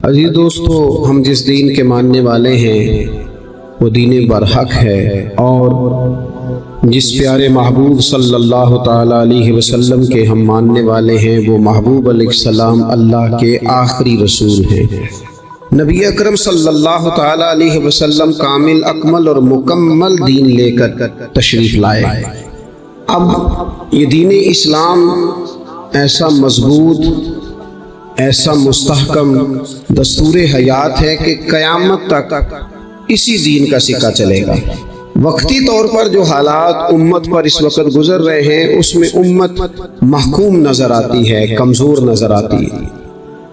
عزیز دوستو، ہم جس دین کے ماننے والے ہیں وہ دین برحق ہے، اور جس پیارے محبوب صلی اللہ تعالیٰ علیہ وسلم کے ہم ماننے والے ہیں وہ محبوب علیہ السلام اللہ کے آخری رسول ہیں۔ نبی اکرم صلی اللہ تعالیٰ علیہ وسلم کامل، اکمل اور مکمل دین لے کر تشریف لائے۔ اب یہ دین اسلام ایسا مضبوط، ایسا مستحکم دستور حیات ہے کہ قیامت تک اسی دین کا سکہ چلے گا۔ وقتی طور پر جو حالات امت پر اس وقت گزر رہے ہیں اس میں امت محکوم نظر آتی ہے، کمزور نظر آتی ہے،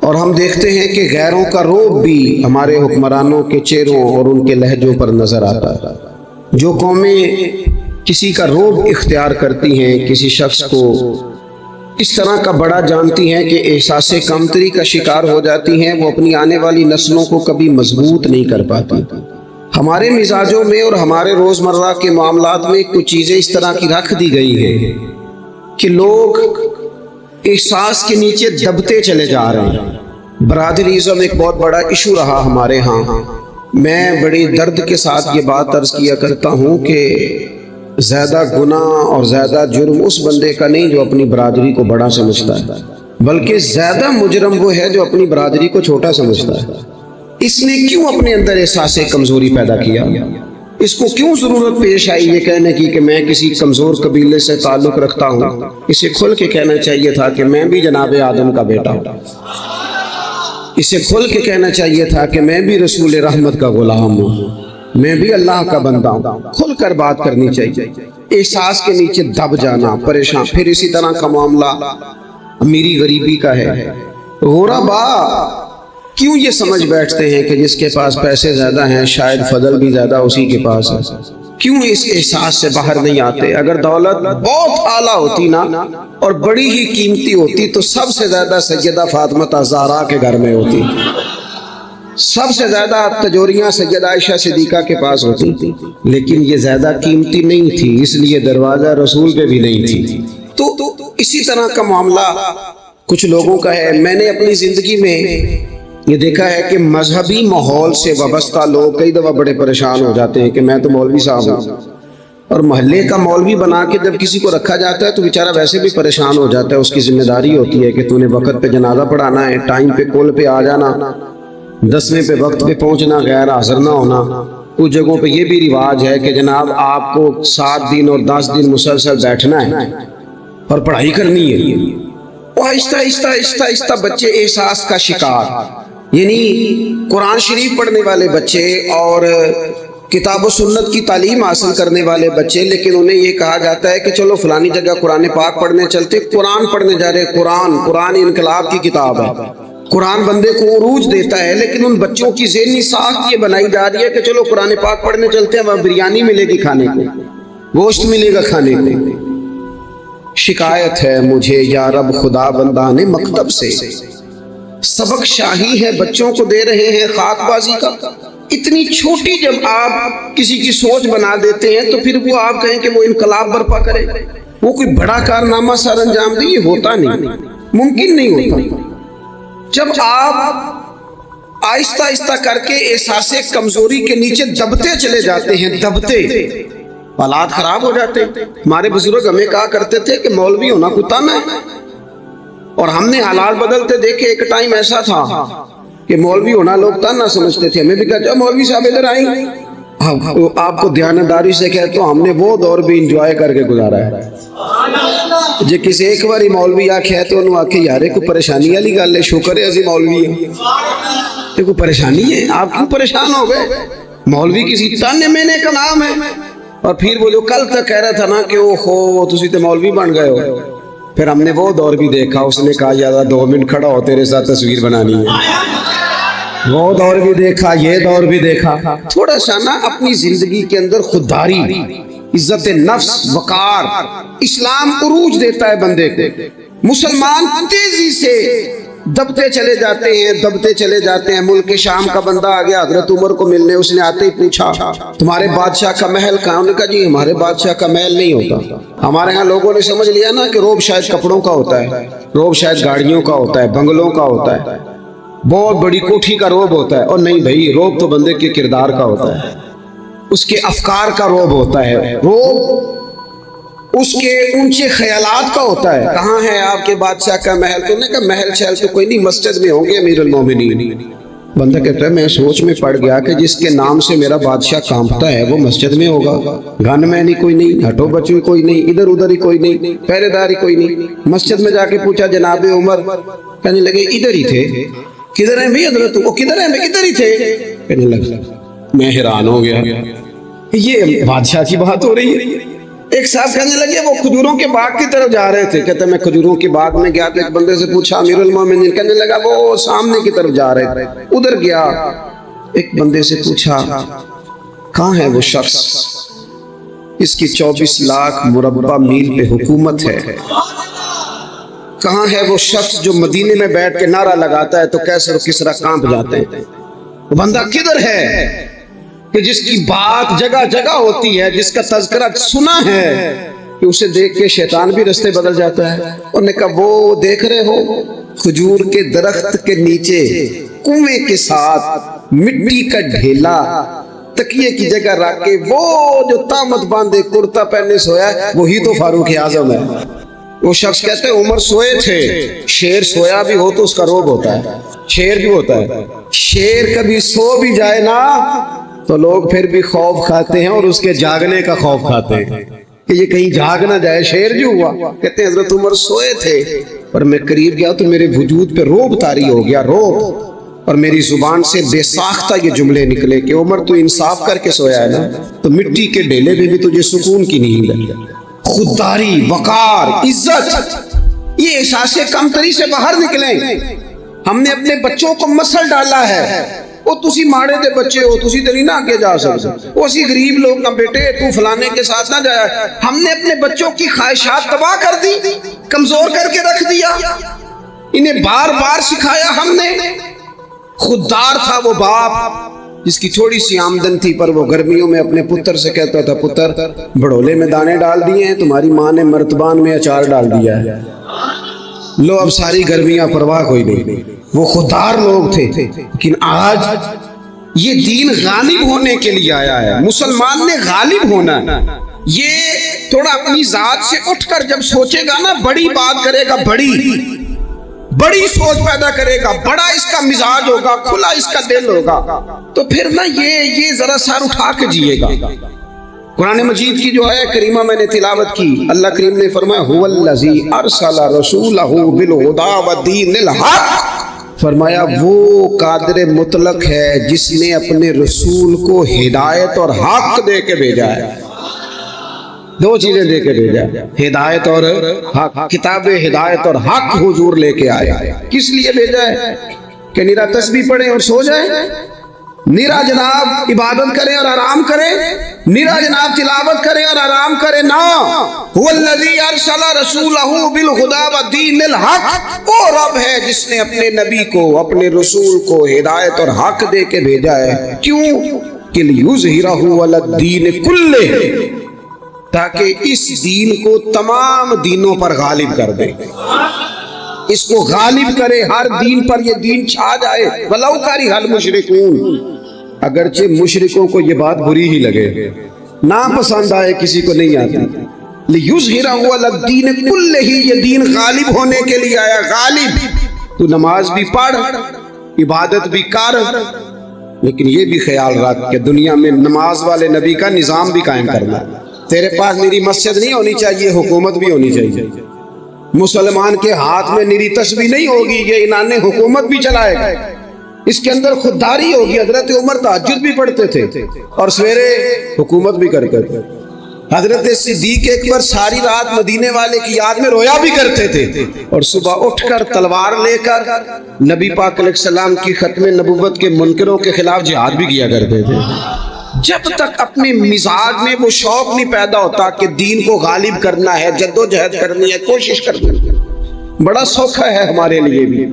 اور ہم دیکھتے ہیں کہ غیروں کا رعب بھی ہمارے حکمرانوں کے چہروں اور ان کے لہجوں پر نظر آتا ہے۔ جو قومیں کسی کا رعب اختیار کرتی ہیں، کسی شخص کو اس طرح کا بڑا جانتی ہیں کہ احساس کمتری کا شکار ہو جاتی ہیں، وہ اپنی آنے والی نسلوں کو کبھی مضبوط نہیں کر پاتی۔ ہمارے مزاجوں میں اور ہمارے روزمرہ کے معاملات میں کچھ چیزیں اس طرح کی رکھ دی گئی ہیں کہ لوگ احساس کے نیچے دبتے چلے جا رہے ہیں۔ برادریزم ایک بہت بڑا ایشو رہا ہمارے ہاں۔ میں بڑی درد کے ساتھ یہ بات عرض کیا کرتا ہوں کہ زیادہ گناہ اور زیادہ جرم اس بندے کا نہیں جو اپنی برادری کو بڑا سمجھتا ہے، بلکہ زیادہ مجرم وہ ہے جو اپنی برادری کو چھوٹا سمجھتا ہے۔ اس نے کیوں اپنے اندر احساس کمزوری پیدا کیا؟ اس کو کیوں ضرورت پیش آئی یہ کہنے کی کہ میں کسی کمزور قبیلے سے تعلق رکھتا ہوں؟ اسے کھل کے کہنا چاہیے تھا کہ میں بھی جناب آدم کا بیٹا ہوں۔ اسے کھل کے کہنا چاہیے تھا کہ میں بھی رسول رحمت کا غلام ہوں، میں بھی اللہ کا بندہ ہوں۔ کھل کر بات کرنی چاہیے۔ احساس کے نیچے دب جانا، پریشان، پھر اسی طرح کا معاملہ امیری غریبی کا ہے۔ غربا کیوں یہ سمجھ بیٹھتے ہیں کہ جس کے پاس پیسے زیادہ ہیں شاید فضل بھی زیادہ اسی کے پاس ہے؟ کیوں اس احساس سے باہر نہیں آتے؟ اگر دولت بہت اعلیٰ ہوتی نا اور بڑی ہی قیمتی ہوتی تو سب سے زیادہ سیدہ فاطمہ زہرا کے گھر میں ہوتی، سب سے زیادہ تجوریاں سیدہ عائشہ صدیقہ کے پاس ہوتی، لیکن یہ زیادہ قیمتی نہیں تھی، اس لیے دروازہ رسول پہ بھی نہیں تھی۔ تو اسی طرح کا معاملہ کچھ لوگوں کا ہے۔ میں نے اپنی زندگی میں یہ دیکھا ہے کہ مذہبی ماحول سے وابستہ لوگ کئی دفعہ بڑے پریشان ہو جاتے ہیں کہ میں تو مولوی صاحب ہوں، اور محلے کا مولوی بنا کے جب کسی کو رکھا جاتا ہے تو بیچارہ ویسے بھی پریشان ہو جاتا ہے۔ اس کی ذمہ داری ہوتی ہے کہ تو نے وقت پہ جنازہ پڑھانا ہے، ٹائم پہ کول پہ آ جانا، 10ویں پہ وقت پہ پہنچنا، غیر حاضر نہ ہونا۔ کچھ جگہوں پہ یہ بھی رواج ہے کہ جناب آپ کو 7 دن اور 10 دن مسلسل بیٹھنا ہے اور پڑھائی کرنی ہے۔ وہ آہستہ آہستہ آہستہ بچے احساس کا شکار، یعنی قرآن شریف پڑھنے والے بچے اور کتاب و سنت کی تعلیم حاصل کرنے والے بچے، لیکن انہیں یہ کہا جاتا ہے کہ چلو فلانی جگہ قرآن پاک پڑھنے چلتے، قرآن پڑھنے جا رہے۔ قرآن انقلاب کی کتاب ہے، قرآن بندے کو عروج دیتا ہے، لیکن ان بچوں کی ذہنی ساخت یہ بنائی جا رہی ہے کہ چلو قرآن پاک پڑھنے چلتے ہیں، وہاں بریانی ملے گی کھانے کو، گوشت ملے گا کھانے کو۔ شکایت ہے مجھے یا رب خدا بندان مکتب سے، سبق شاہی ہے بچوں کو دے رہے ہیں خاک بازی کا۔ اتنی چھوٹی جب آپ کسی کی سوچ بنا دیتے ہیں تو پھر وہ آپ کہیں کہ وہ انقلاب برپا کرے، وہ کوئی بڑا کارنامہ سر انجام دے، یہ ہوتا نہیں، ممکن نہیں ہوتا۔ جب آپ آہستہ آہستہ کر کے احساس کمزوری کے نیچے دبتے چلے جاتے ہیں، دبتے، حالات خراب ہو جاتے ہیں۔ ہمارے بزرگ ہمیں کہا کرتے تھے کہ مولوی ہونا کوئی تانا ہے، اور ہم نے حالات بدلتے دیکھے۔ ایک ٹائم ایسا تھا کہ مولوی ہونا لوگ تانا سمجھتے تھے، ہمیں بھی کہتے مولوی صاحب ادھر آئیں۔ آپ کو دیانتداری سے کہتا ہوں ہم نے وہ دور بھی انجوائے کر کے گزارا ہے۔ جے کسی ایک باری مولوی آکھے تو انہوں آکھے یارے کوئی پریشانی والی گل ہے، شکر ہے ازی مولوی ہے۔ یہ کوئی پریشانی ہے؟ آپ کیوں پریشان ہو گئے؟ مولوی کسی تانے مینے کا نام ہے۔ اور پھر وہ جو کل تک کہہ رہا تھا نا کہ اوہو تسی تے مولوی بن گئے ہو، پھر ہم نے وہ دور بھی دیکھا۔ اس نے کہا یار 2 منٹ کھڑا ہو تیرے ساتھ تصویر بنانی ہے، وہ دور بھی دیکھا، یہ دور بھی دیکھا۔ تھوڑا سا نا اپنی زندگی کے اندر خودداری، عزت نفس، وقار، اسلام عروج دیتا ہے بندے کو۔ مسلمان تیزی سے دبتے چلے جاتے ہیں، دبتے چلے جاتے ہیں۔ ملک شام کا بندہ آ گیا حضرت عمر کو ملنے، اس نے آتے ہی پوچھا تمہارے بادشاہ کا محل کہاں؟ انہوں نے کہا جی ہمارے بادشاہ کا محل نہیں ہوتا۔ ہمارے ہاں لوگوں نے سمجھ لیا نا کہ روب شاید کپڑوں کا ہوتا ہے، روب شاید گاڑیوں کا ہوتا ہے، بنگلوں کا ہوتا ہے۔ بہت بڑی کوٹھی کا روب ہوتا ہے، اور نہیں بھائی، روب تو بندے کے کردار کا ہوتا ہے، اس کے افکار کا روب ہوتا ہے، روب اس کے اونچے خیالات کا ہوتا ہے۔ کہاں ہے آپ کے بادشاہ کا محل؟ تو نے کہا محل شہل تو کوئی نہیں، مسجد میں ہوں گے امیر المومنین۔ بندہ کہتا ہے میں سوچ میں پڑ گیا کہ جس کے نام سے میرا بادشاہ کانپتا ہے وہ مسجد میں ہوگا، گن میں نہیں کوئی نہیں، ہٹو بچو کوئی نہیں، ادھر ادھر ہی کوئی نہیں، پہرے دار ہی کوئی نہیں۔ مسجد میں جا کے پوچھا جناب عمر، کہنے لگے ادھر ہی تھے۔ کدھر ہیں بھائی حضرت؟ وہ کدھر ہیں؟ ادھر ہی تھے۔ کہنے لگا میں حیران ہو گیا، یہ بادشاہ کی بات ہو رہی ہے۔ ایک صاحب کہنے لگے وہ کھجوروں کے باغ کی طرف جا رہے تھے، کہتے میں کھجوروں کے باغ میں گیا تو ایک بندے سے پوچھا امیر المومنین، کہنے لگا وہ سامنے کی طرف جا رہے تھے، ادھر گیا۔ ایک بندے سے پوچھا کہاں ہے وہ شخص، اس کی 24 لاکھ مربع میل پہ حکومت ہے، کہاں ہے وہ شخص جو مدینے میں بیٹھ کے نعرہ لگاتا ہے تو کیسر و کسرا کانپ جاتے ہیں؟ وہ بندہ کدھر ہے کہ جس کی بات جگہ جگہ ہوتی ہے، جس کا تذکرہ سنا ہے کہ اسے دیکھ کے شیطان بھی رستے بدل جاتا ہے؟ انہوں نے کہا وہ دیکھ رہے ہو کھجور کے درخت کے نیچے کنویں کے ساتھ مٹی کا ڈھیلا تکیے کی جگہ رکھ کے وہ جو تامت باندھے کرتا پہنے سویا ہے وہی تو فاروق اعظم ہے۔ وہ شخص کہتے ہیں عمر سوئے تھے، شیر سویا بھی ہو تو اس کا روب ہوتا ہے، شیر بھی ہوتا ہے، شیر کبھی سو بھی جائے نا تو لوگ پھر بھی خوف کھاتے ہیں اور اس کے جاگنے کا خوف کھاتے ہیں کہ یہ کہیں جاگ نہ جائے۔ شیر جو ہوا کہتے ہیں حضرت عمر سوئے تھے اور میں قریب گیا تو میرے وجود پہ روب طاری ہو گیا، روب، اور میری زبان سے بے ساختہ یہ جملے نکلے کہ عمر تو انصاف کر کے سویا ہے نا، تو مٹی کے ڈھیلے میں بھی تجھے سکون کی نیند ہے۔ خودداری، وقار، عزت، یہ احساس کمتری سے باہر نکلیں۔ ہم نے اپنے بچوں کو مسل ڈالا ہے، وہ تسی ماڑے دے بچے ہو، تسی تری نہ آگے جا سکتے، وہ اسی غریب لوگ کا بیٹے تو فلانے کے ساتھ نہ جایا۔ ہم نے اپنے بچوں کی خواہشات تباہ کر دی، کمزور کر کے رکھ دیا، انہیں بار بار سکھایا ہم نے۔ خوددار تھا وہ باپ جس کی تھوڑی سی آمدن تھی پر وہ گرمیوں میں اپنے پتر سے کہتا تھا پتر بڑولے میں دانے ڈال دیے ہیں، تمہاری ماں نے مرتبان میں اچار ڈال دیا ہے، لو اب ساری گرمیاں پرواہ کوئی نہیں۔ وہ خوددار لوگ تھے، لیکن آج یہ دین غالب ہونے کے لیے آیا ہے، مسلمان نے غالب ہونا ہے۔ یہ تھوڑا اپنی ذات سے اٹھ کر جب سوچے گا نا، بڑی بات کرے گا، بڑی سوچ پیدا کرے گا، بڑا اس کا مزاج ہوگا، کھلا اس کا دل ہوگا، تو پھر نا یہ ذرا سر اٹھا کے جیے گا۔ قرآن مجید کی جو ہے کریمہ میں نے تلاوت کی، اللہ کریم نے فرمایا هو الذی ارسل رسولہ بالہدی ودین الحق، فرمایا وہ قادر مطلق ہے جس نے اپنے رسول کو ہدایت اور حق دے کے بھیجا ہے۔ دو چیزیں دے کے بھیجا، ہدایت اور حق، کتاب ہدایت اور حق حضور لے کے آیا۔ کس لیے بھیجا ہے؟ کہ نیرا تسبیح پڑھیں اور سو جائیں، نیرا جناب عبادت کریں اور آرام کریں، نیرا جناب تلاوت کریں اور آرام کریں، نا هو الذی ارسل رسولہ بالہدی ودین الحق، وہ رب ہے جس نے اپنے نبی کو، اپنے رسول کو ہدایت اور حق دے کے بھیجا ہے۔ کیوں؟ کہ لیظہرہ علی الدین کلہ، تاکہ اس دین کو تمام دینوں پر غالب کر دے، اس کو غالب کرے، ہر دین پر یہ دین چھا جائے۔ وَلَوْ كَرِهَ الْمُشْرِكُونَ، اگرچہ مشرکوں کو یہ بات بری ہی لگے، ناپسند آئے، کسی کو نہیں آتی۔ لِيُظْهِرَهُ عَلَى الدِّينِ كُلِّهِ، یہ دین غالب ہونے کے لیے آیا۔ غالب، تو نماز بھی پڑھ، عبادت بھی کر، لیکن یہ بھی خیال رکھ کہ دنیا میں نماز والے نبی کا نظام بھی قائم کرنا۔ تیرے پاس نری مسجد نہیں ہونی چاہیے، حکومت بھی ہونی چاہیے۔ مسلمان کے ہاتھ میں نری تسبیح نہیں ہوگی، یہ انان حکومت بھی چلائے گا، اس کے اندر خودداری ہوگی۔ حضرت عمر تہجد بھی پڑھتے تھے اور سویرے حکومت بھی کرتے تھے۔ حضرت صدیق اکبر ساری رات مدینے والے کی یاد میں رویا بھی کرتے تھے اور صبح اٹھ کر تلوار لے کر نبی پاک علیہ السلام کی ختم نبوت کے منکروں کے خلاف جہاد بھی کیا کرتے تھے۔ جب تک اپنے مزاج میں وہ شوق نہیں پیدا ہوتا کہ دین کو غالب کرنا ہے، جدوجہد کرنی ہے، کوشش کرنی ہے، بڑا سوکھا ہے ہمارے لیے بھی۔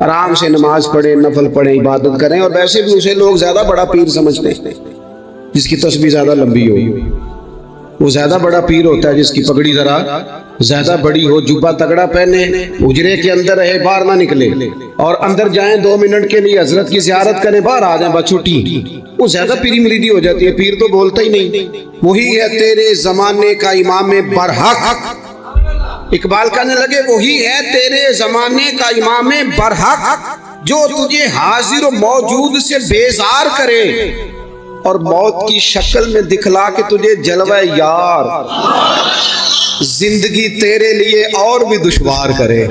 آرام سے نماز پڑھیں، نفل پڑھیں، عبادت کریں، اور ویسے بھی اسے لوگ زیادہ بڑا پیر سمجھتے ہیں جس کی تسبیح زیادہ لمبی ہو، وہ زیادہ بڑا پیر ہوتا ہے جس کی پگڑی ذرا زیادہ بڑی ہو، جبہ تگڑا پہنے، اجرے کے اندر رہے، باہر نہ نکلے، اور اندر جائیں 2 منٹ کے لیے حضرت کی زیارت کریں، باہر آ جائیں، بس چھٹی، وہ زیادہ پیری مریدی ہو جاتی ہے، پیر تو بولتا ہی نہیں۔ وہی ہے تیرے زمانے کا امام برحق، اقبال کہنے لگے وہی ہے تیرے زمانے کا امام برحق، جو تجھے حاضر و موجود سے بیزار کرے اور موت کی شکل میں دکھلا کے تجھے جلوہ یار زندگی تیرے لیے اور بھی دشوار کرے،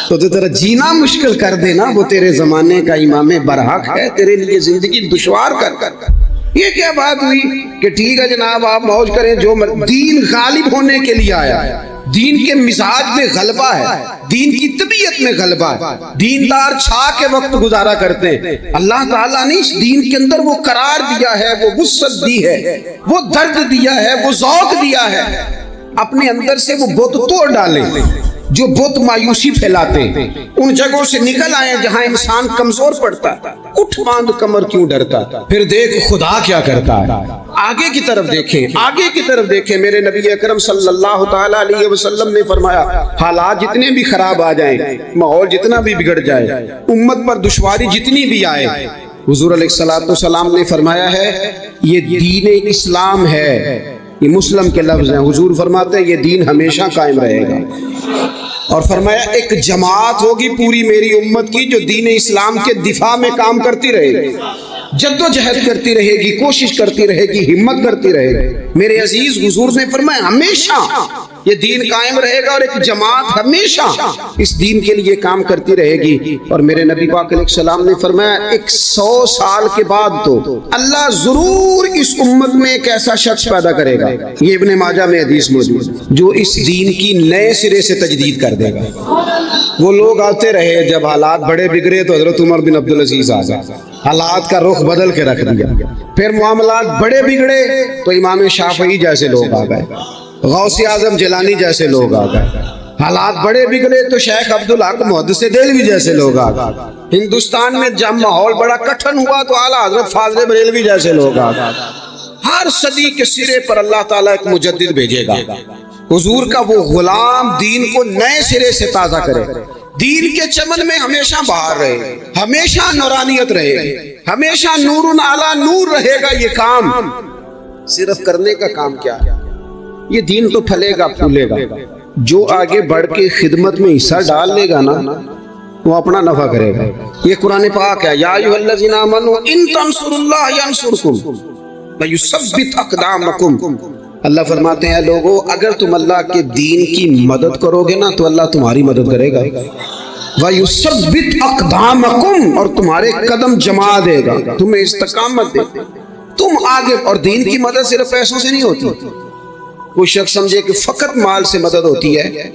تو تیرا جینا مشکل کر دینا، وہ تیرے زمانے کا امام برحق ہے، تیرے لیے زندگی دشوار کر۔ یہ کیا بات ہوئی کہ ٹھیک ہے جناب آپ موج کریں، جو دین غالب ہونے کے لیے آیا، دین کے مزاج میں غلبہ ہے، دین کی طبیعت میں غلبہ ہے، دیندار چھا کے وقت گزارا کرتے ہیں۔ اللہ تعالیٰ نے اس دین کے اندر وہ قرار دیا ہے، وہ وسعت دی ہے، وہ درد دیا ہے، وہ ذوق دیا ہے، اپنے اندر سے وہ بت توڑ ڈالیں جو بت مایوسی پھیلاتے ہیں، ان جگہوں سے نکل آئے جہاں انسان کمزور پڑتا ہے، اٹھ باندھ کمر کیوں ڈرتا، پھر دیکھ خدا کیا کرتا ہے۔ آگے کی طرف دیکھیں، آگے کی طرف دیکھیں، میرے نبی اکرم صلی اللہ تعالی علیہ وسلم نے فرمایا حالات جتنے بھی خراب آ جائیں، ماحول جتنا بھی بگڑ جائے، امت پر دشواری جتنی بھی آئے، حضور علیہ السلام نے فرمایا ہے یہ دین اسلام ہے، یہ مسلم کے لفظ ہیں، حضور فرماتے ہیں یہ دین ہمیشہ قائم رہے گا، اور فرمایا ایک جماعت ہوگی پوری میری امت کی جو دین اسلام کے دفاع میں کام کرتی رہے گی، جد و جہد کرتی رہے گی، کوشش کرتی رہے گی، ہمت کرتی رہے گی۔ میرے عزیز حضور نے فرمایا ہمیشہ یہ دین قائم رہے گا، اور ایک جماعت ہمیشہ اس دین کے لیے کام کرتی رہے گی۔ اور میرے نبی پاک علیہ السلام نے فرمایا 100 سال کے بعد تو اللہ ضرور اس امت میں ایک ایسا شخص پیدا کرے گا، یہ ابن ماجہ میں حدیث موجود، جو اس دین کی نئے سرے سے تجدید کر دے گا۔ وہ لوگ آتے رہے، جب حالات بڑے بگڑے تو حضرت عمر بن عبدالعزیز آ گئے، حالات کا رخ بدل کے رکھ دیا، پھر معاملات بڑے بگڑے تو امام شافعی جیسے لوگ آ گئے، غوث اعظم جیلانی جیسے لوگ آ گئے، حالات بڑے بگڑے تو شیخ عبدالحق محدث دہلوی جیسے لوگ آ گئے، ہندوستان میں جب ماحول بڑا کٹھن ہوا تو اعلیٰ حضرت فاضل بریلوی جیسے لوگ آ گئے۔ ہر صدی کے سرے پر اللہ تعالیٰ ایک مجدد بھیجے گا، حضور کا وہ غلام دین کو نئے سرے سے تازہ کرے، دین کے چمن میں ہمیشہ بہار رہے، ہمیشہ نورانیت رہے، ہمیشہ نور علی نور رہے گا۔ یہ کام صرف کرنے کا کام کیا ہے، یہ دین تو پھلے گا پھولے گا، جو آگے بڑھ کے خدمت میں حصہ ڈال لے گا نا وہ اپنا نفع کرے گا۔ یہ قرآن پاک ہے، یا ایھا الذین آمنوا ان تنصروا اللہ ینصرکم ویثبت اقدامکم۔ اللہ فرماتے ہیں لوگو اگر تم اللہ کے دین کی مدد کرو گے نا تو اللہ تمہاری مدد کرے گا، وَيُثَبِّتْ أَقْدَامَكُمْ، اور تمہارے قدم جما دے گا، تمہیں استقامت دے گا، تم آگے۔ اور دین کی مدد صرف پیسوں سے نہیں ہوتی، کوئی شخص سمجھے کہ فقط مال سے مدد ہوتی ہے،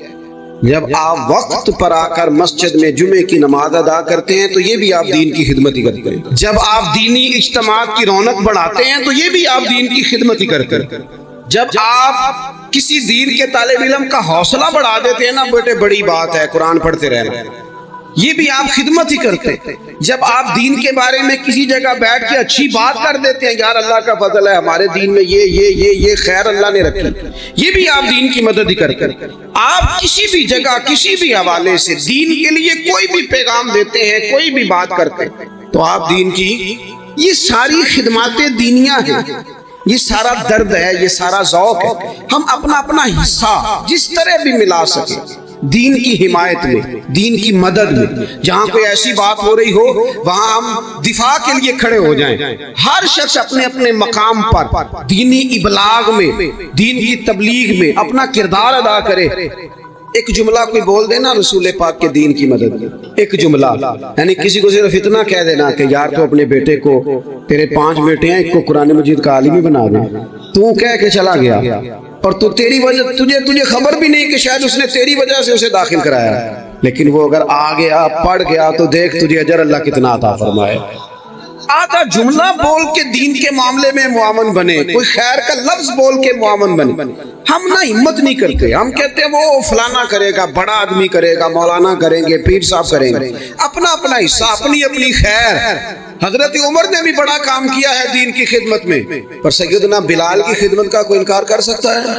جب آپ وقت پر آ کر مسجد میں جمعے کی نماز ادا کرتے ہیں تو یہ بھی آپ دین کی خدمت ہی کرتے ہیں، جب آپ دینی اجتماعات کی رونق بڑھاتے ہیں تو یہ بھی آپ دین کی خدمت ہی کرتے ہیں، جب آپ کسی دین کے طالب علم کا حوصلہ بڑھا دیتے ہیں نا بیٹے بڑی بات ہے قرآن پڑھتے رہنا، یہ بھی آپ خدمت ہی کرتے ہیں، جب آپ دین کے بارے میں کسی جگہ بیٹھ کے اچھی بات کر دیتے ہیں یار اللہ کا فضل ہے ہمارے دین میں یہ خیر اللہ نے رکھی، یہ بھی آپ دین کی مدد ہی کرتے ہیں۔ آپ کسی بھی جگہ کسی بھی حوالے سے دین کے لیے کوئی بھی پیغام دیتے ہیں، کوئی بھی بات کرتے ہیں تو آپ دین کی یہ ساری خدمات دینیاں ہیں، یہ سارا درد ہے، یہ سارا ذوق ہے، ہم اپنا اپنا حصہ جس طرح بھی ملا سکیں دین کی حمایت میں، دین کی مدد میں، جہاں کوئی ایسی بات ہو رہی ہو وہاں ہم دفاع کے لیے کھڑے ہو جائیں، ہر شخص اپنے اپنے مقام پر دینی ابلاغ میں، دین کی تبلیغ میں اپنا کردار ادا کرے۔ ایک جملہ کوئی بول دینا رسول پاک کے دین کی مدد میں، ایک جملہ، یعنی کسی کو صرف اتنا کہہ دینا کہ یار تو اپنے بیٹے کو، تیرے 5 بیٹے ہیں، ایک کو قرآن مجید کا عالم ہی بنا دے، تو کہہ کے چلا گیا اور تو تیری وجہ تجھے خبر بھی نہیں کہ شاید اس نے تیری وجہ سے اسے داخل کرایا، لیکن وہ اگر آ گیا پڑھ گیا تو دیکھ تجھے اجر اللہ کتنا عطا فرمائے۔ آدھا جملہ بول کے دین کے معاملے میں معاون بنے، کوئی خیر کا لفظ بول کے معاون بنے، ہم نہ ہمت نہیں کرتے، ہم کہتے ہیں وہ فلانا کرے گا، بڑا آدمی کرے گا، مولانا کریں گے، پیر صاحب کریں گے، اپنا اپنا حصہ، اپنی اپنی خیر۔ حضرت عمر نے بھی بڑا کام کیا ہے دین کی خدمت میں، پر سیدنا بلال کی خدمت کا کوئی انکار کر سکتا ہے؟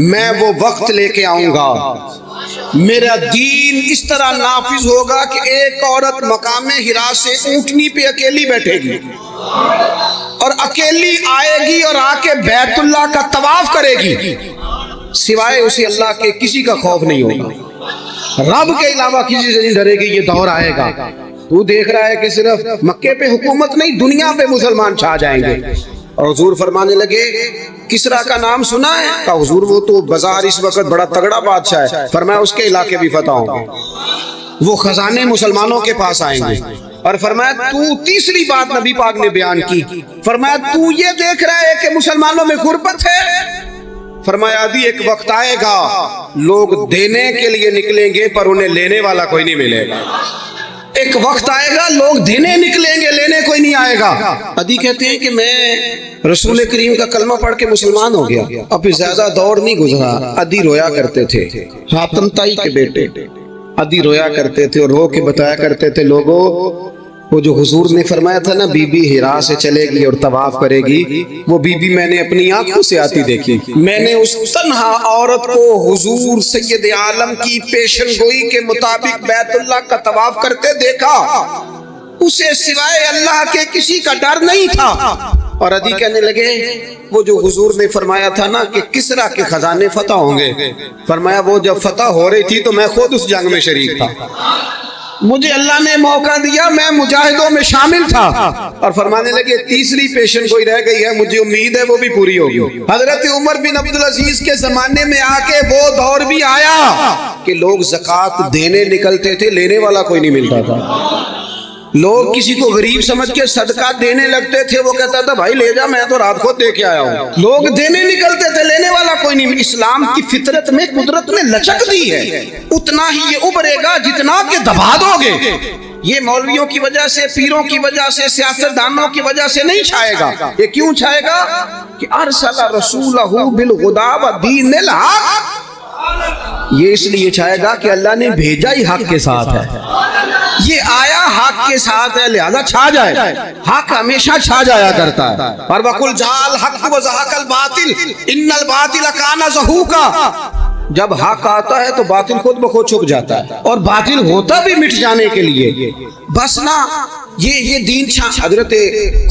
میں وہ وقت لے کے آؤں گا، میرا دین اس طرح نافذ ہوگا کہ ایک عورت مقام حرا سے اونٹنی پہ اکیلی بیٹھے گی اور اکیلی آئے گی اور آ کے بیت اللہ کا طواف کرے گی، سوائے اسے اللہ کے کسی کا خوف نہیں ہوگا، رب کے علاوہ کسی سے نہیں ڈرے گی۔ یہ دور آئے گا، تو دیکھ رہا ہے کہ صرف مکے پہ حکومت نہیں، دنیا پہ مسلمان چھا جائیں گے۔ اور حضور فرمانے لگے کسرا کا نام سنا ہے؟ کہا حضور وہ تو بظاہر اس وقت بڑا تگڑا بادشاہ ہے۔ فرمایا اس کے علاقے بھی فتح ہوں گے، وہ خزانے مسلمانوں کے پاس آئیں گے۔ اور فرمایا تو تیسری بات نبی پاک نے بیان کی، فرمایا تو یہ دیکھ رہا ہے کہ مسلمانوں میں غربت ہے؟ فرمایا ابھی ایک وقت آئے گا لوگ دینے کے لیے نکلیں گے پر انہیں لینے والا کوئی نہیں ملے گا۔ ایک وقت آئے گا لوگ دینے نکلیں گے، لینے کوئی نہیں آئے گا۔ ادی کہتے ہیں کہ میں رسول کریم کا کلمہ پڑھ کے مسلمان ہو گیا، اب زیادہ دور نہیں گزرا، ادی رویا کرتے تھے، حاتم تائی کے بیٹے ادی رویا کرتے تھے اور رو کے بتایا کرتے تھے لوگوں وہ جو حضور نے فرمایا تھا نا بی بی حرا سے چلے گی اور طواف کرے گی، وہ بی بی میں نے اپنی آنکھوں سے آتی دیکھی، میں نے اس تنہا عورت کو حضور سید عالم کی پیشن گوئی کے مطابق بیت اللہ کا طواف کرتے دیکھا، اسے سوائے اللہ کے کسی کا ڈر نہیں تھا۔ اور ادی کہنے لگے وہ جو حضور نے فرمایا تھا نا کہ کسرا کے خزانے فتح ہوں گے، فرمایا وہ جب فتح ہو رہی تھی تو میں خود اس جنگ میں شریک تھا، مجھے اللہ نے موقع دیا، میں مجاہدوں میں شامل تھا۔ اور فرمانے لگے تیسری پیشن کوئی رہ گئی ہے، مجھے امید ہے وہ بھی پوری ہوگی۔ حضرت عمر بن عبدالعزیز کے زمانے میں آ کے وہ دور بھی آیا کہ لوگ زکوٰۃ دینے نکلتے تھے، لینے والا کوئی نہیں ملتا تھا۔ لوگ کسی کو غریب سمجھ کے صدقہ دینے لگتے تھے، وہ کہتا تھا بھائی لے جا، میں تو رات کو دے کے آیا ہوں۔ لوگ دینے نکلتے تھے، لینے والا کوئی نہیں۔ اسلام کی فطرت میں قدرت نے لچک دی ہے، اتنا ہی یہ ابھرے گا جتنا کہ دبا دو گے۔ یہ مولویوں کی وجہ سے، پیروں کی وجہ سے، سیاستدانوں کی وجہ سے نہیں چھائے گا۔ یہ کیوں چھائے گا کہ ارسل رسولہ بالہدی ودین الحق، یہ اس لیے چھائے گا کہ اللہ نے بھیجا ہی حق کے ساتھ ہے، یہ آیا حق کے ساتھ ہے، لہذا چھا جائے۔ حق ہمیشہ چھا جایا کرتا ہے۔ اور وَقُلْ جَاءَ الْحَقُّ وَزَهَقَ الْبَاطِلُ إِنَّ الْبَاطِلَ كَانَ زَهُوقًا، جب حق آتا ہے تو باطل خود بخود چھپ جاتا ہے، اور باطل ہوتا بھی مٹ جانے کے لیے۔ بس نا یہ دین چھا۔ حضرت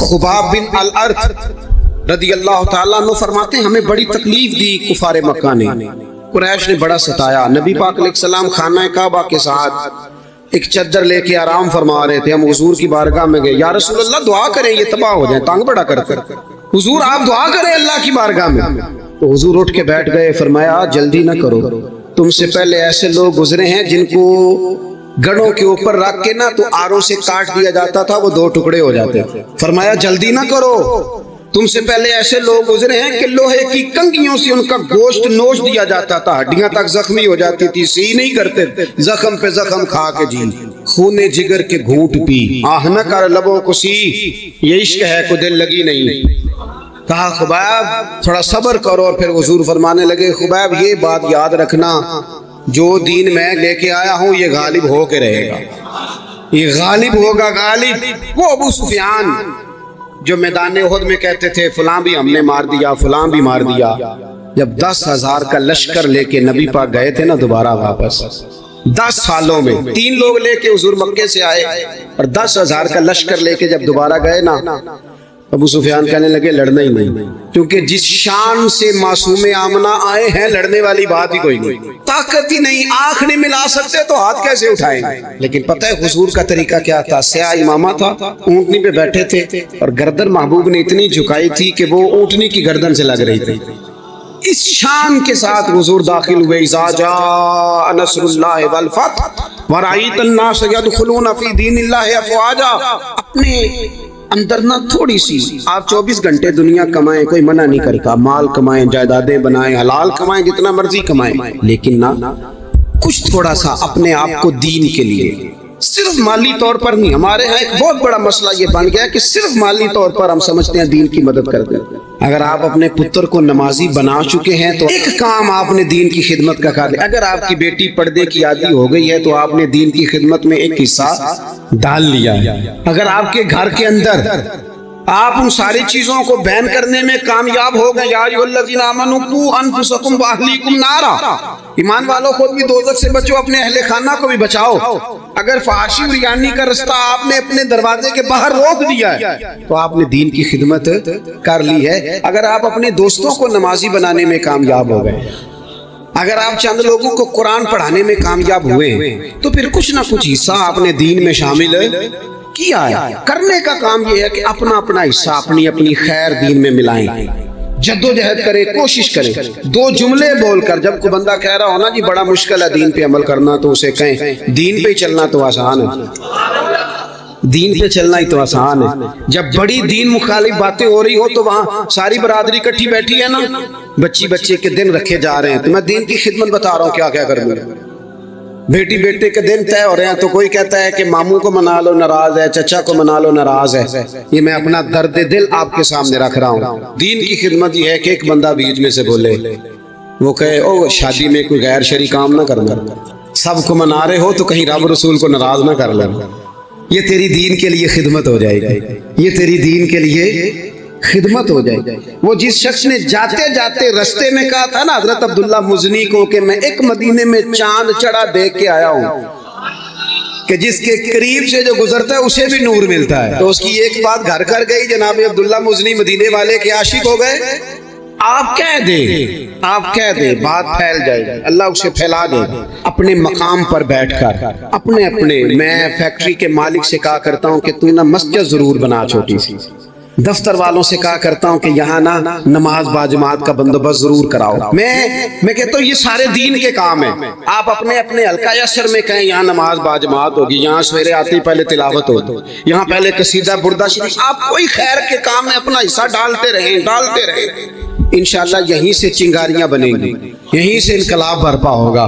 خباب بن الارت رضی اللہ تعالیٰ عنہ فرماتے ہیں ہمیں بڑی تکلیف دی کفار مکہ نے، قریش نے بڑا ستایا۔ نبی پاک علیہ السلام خانہ کعبہ کے ساتھ ایک چادر لے کے آرام فرما رہے تھے، ہم حضور کی بارگاہ میں گئے، یا رسول اللہ دعا کریں یہ تباہ ہو جائیں، تانگ بڑا کر کر، حضور آپ دعا کریں اللہ کی بارگاہ میں۔ تو حضور اٹھ کے بیٹھ گئے، فرمایا جلدی نہ کرو، تم سے پہلے ایسے لوگ گزرے ہیں جن کو گڑوں کے اوپر رکھ کے نا تو آروں سے کاٹ دیا جاتا تھا، وہ دو ٹکڑے ہو جاتے تھے، فرمایا جلدی نہ کرو، تم سے پہلے ایسے لوگ گزرے ہیں کہ لوہے کی کنگھیوں سے ان کا گوشت نوچ دیا جاتا تھا، ہڈیاں تک زخمی ہو جاتی تھی، سی نہیں کرتے، زخم پہ زخم کھا کے جی، خون جگر کے گھونٹ پی، آہ نہ کر لبوں کو سی، یہ عشق ہے کو دل لگی نہیں۔ کہا خبیب تھوڑا صبر کرو، اور پھر حضور فرمانے لگے خبیب یہ بات یاد رکھنا، جو دین میں لے کے آیا ہوں یہ غالب ہو کے رہے گا، یہ غالب ہوگا، غالب۔ وہ ابو سفیان جو میدان احد میں کہتے تھے فلاں بھی ہم نے مار دیا، فلاں بھی مار دیا، جب 10,000 کا لشکر لے کے نبی پاک گئے تھے نا دوبارہ واپس، 10 سالوں میں 3 لوگ لے کے حضور مکے سے آئے، اور 10,000 کا لشکر لے کے جب دوبارہ گئے نا، ابو سفیان کہنے لگے لڑنا ہی نہیں، کیونکہ جس شان سے معصوم آمنہ آئے ہیں لڑنے والی بات ہی کوئی نہیں، طاقت ہی نہیں، آنکھ نہیں ملا سکتے تو ہاتھ کیسے اٹھائیں گے۔ لیکن پتہ ہے حضور کا طریقہ کیا تھا؟ سیاہ امامہ تھا، اونٹنی پہ بیٹھے تھے، اور گردن محبوب نے اتنی جھکائی تھی کہ وہ اونٹنی کی گردن سے لگ رہی تھی۔ اس شان کے ساتھ حضور داخل ہوئے، اذا جاء نصر اللہ والفتح ورأیت الناس یدخلون فی دین اللہ افواجا، اپنے اندر نہ تھوڑی سی، آپ 24 گھنٹے دنیا کمائیں، کوئی منع نہیں کرتا، مال کمائیں، جائیدادیں بنائیں، حلال کمائیں، جتنا مرضی کمائیں، لیکن نہ کچھ تھوڑا سا اپنے آپ کو دین کے لیے، صرف مالی طور پر نہیں۔ ہمارے ہاں ایک بہت بڑا مسئلہ یہ بن گیا کہ صرف مالی طور پر ہم سمجھتے ہیں دین کی مدد کرتے ہیں۔ اگر آپ اپنے پتر کو نمازی بنا چکے ہیں تو ایک کام آپ نے دین کی خدمت کا کر لیا۔ اگر آپ کی بیٹی پردے کی عادی ہو گئی ہے تو آپ نے دین کی خدمت میں ایک حصہ ڈال لیا ہے۔ اگر آپ کے گھر کے اندر آپ ان ساری چیزوں کو بیان کرنے میں کامیاب ہو گئے. یا ایھا آمنوا قوا انفسکم واہلیکم نارا، ایمان والوں خود بھی دوزخ سے بچو، اپنے اہل خانہ کو بھی بچاؤ. اگر فحاشی اور ریانی کا رستہ آپ نے اپنے دروازے کے باہر روک دیا ہے تو آپ نے دین کی خدمت کر لی ہے. اگر آپ اپنے دوستوں کو نمازی بنانے میں کامیاب ہو گئے، اگر آپ چند لوگوں کو قرآن پڑھانے میں کامیاب ہوئے، تو پھر کچھ نہ کچھ حصہ آپ نے دین میں شامل کیا ہے. کرنے کا کام یہ ہے کہ اپنا اپنا حصہ اپنی اپنی خیر دین میں ملائیں، جدوجہد کرے، کوشش کرے. دو جملے بول کر جب کوئی بندہ کہہ رہا ہونا جی بڑا مشکل ہے دین پہ عمل کرنا، تو اسے کہیں دین پہ چلنا تو آسان ہے، دین پہ چلنا ہی تو آسان ہے. جب بڑی دین مخالف باتیں ہو رہی ہو تو وہاں ساری برادری کٹھی بیٹھی ہے نا، بچے کے دن رکھے جا رہے ہیں، تو میں دین کی خدمت بتا رہا ہوں کیا کیا کرنا ہے. بیٹے کے دن طے ہو رہے ہیں، تو کوئی کہتا ہے کہ ماموں کو منا لو ناراض ہے، چچا کو منا لو ناراض ہے. یہ میں اپنا درد دل آپ کے سامنے رکھ رہا ہوں. دین کی خدمت یہ ہے کہ ایک بندہ بیچ میں سے بولے، وہ کہے او شادی میں کوئی غیر شرعی کام نہ کرنا، سب کو منا رہے ہو تو کہیں رب رسول کو ناراض نہ کر لینا. یہ تیری دین کے لیے خدمت ہو جائے گی، یہ تیری دین کے لیے خدمت ہو جائے گی. وہ جس شخص نے جاتے جاتے رستے میں کہا تھا نا حضرت عبداللہ مزنی کو کہ میں ایک مدینے میں چاند چڑھا دیکھ کے آیا ہوں کہ جس کے قریب سے جو گزرتا ہے اسے بھی نور ملتا ہے، تو اس کی ایک بات گھر کر گئی. جناب عبداللہ مزنی مدینے والے کے عاشق ہو گئے. آپ کہہ دیں بات پھیل جائے گی، اللہ اسے پھیلا دے. اپنے مقام پر بیٹھ کر اپنے میں فیکٹری کے مالک سے کہا کرتا ہوں کہ تو نہ مسجد ضرور بنا چھوٹی سی، دفتر والوں سے کہا کرتا ہوں کہ یہاں نا نماز باجماعت کا بندوبست ضرور کراؤ. میں کہتا ہوں یہ سارے دین کے کام ہیں. آپ اپنے حلقہ یسر میں کہیں یہاں نماز باجماعت ہوگی، یہاں سویرے آتے ہی پہلے تلاوت ہوگی، یہاں پہلے قصیدہ بردہ شریف. آپ کوئی خیر کے کام میں اپنا حصہ ڈالتے رہیں. انشاءاللہ یہیں سے چنگاریاں بنیں گی، یہیں سے انقلاب برپا ہوگا.